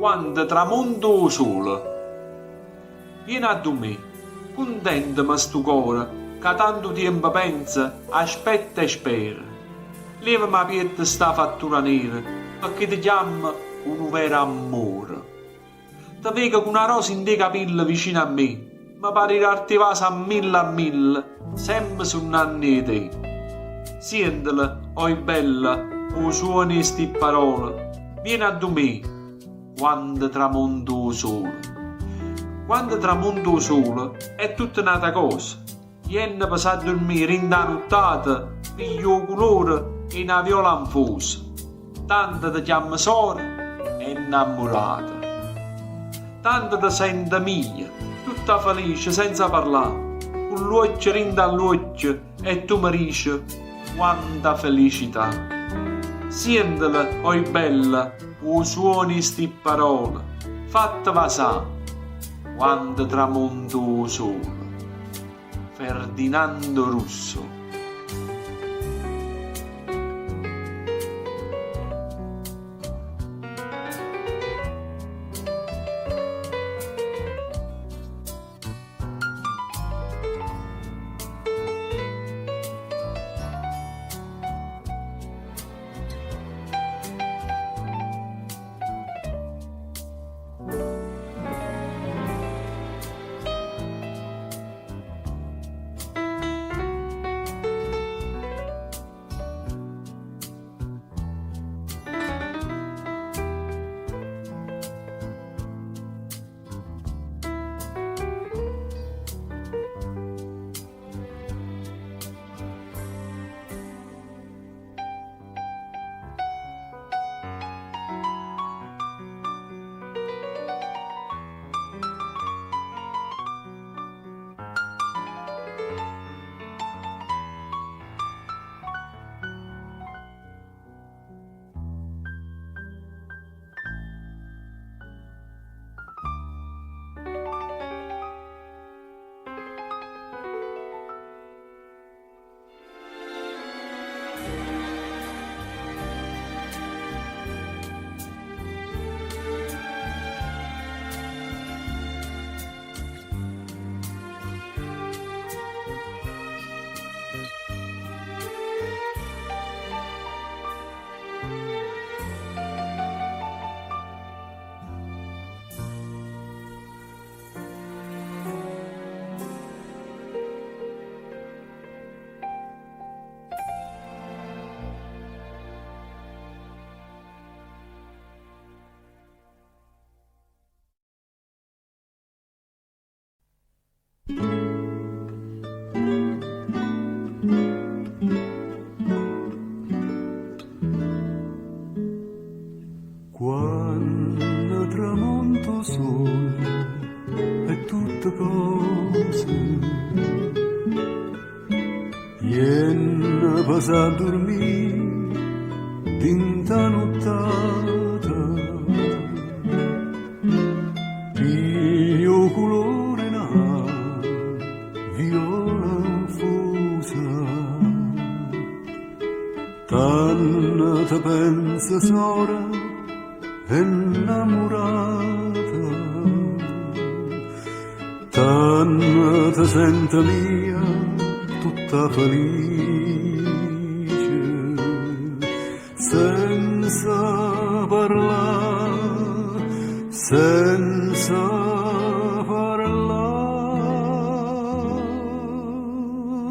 quando tramonto il sole. Vieni a me, contento ma sto cuore, che tanto tempo pensa, aspetta e spera. Levami a piedi sta fattura nera, perché ti chiama un vero amore. Ti vedo con una rosa in dei capelli vicino a me, ma pare che vas a mille, sempre su un anno di te. Sentila, oi bella, o suoni sti parole, vieni a me, quando tramonto il sole. Quando tramonto il sole è tutta un'altra cosa. Vieni per a dormire in da nottata, piglio colore e una viola anfosa. Tanto ti chiama sora e innamorata. Tanto ti senti mia, tutta felice senza parlare, con l'occhio rinda all'occhio e tu mi dici quanta felicità. Sentila, oi bella, o suoni sti parole, fatta vasà, quando tramonto il sole. Ferdinando Russo. Quando tramonto il sole è tutte cose, viene pasa a dormire dinta nottata, piglio colore na viola fusa, tanto te pensa sora innamorata, tanto ti sente mia, tutta felice, senza parlare, senza parlare,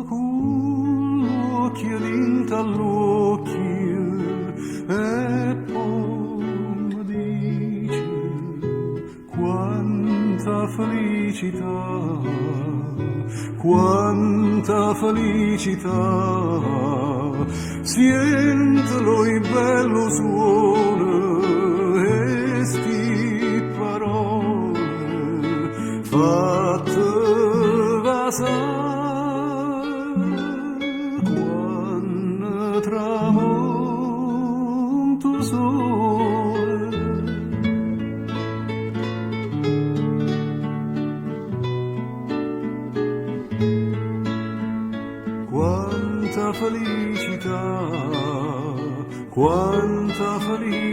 con l'occhio dinta all'occhio e poi dice quanta felicità, quanta felicità, sentilo il bello suono e sti parole fatte vasare quando tramonto sole. Quanta felicità, quanta felicità.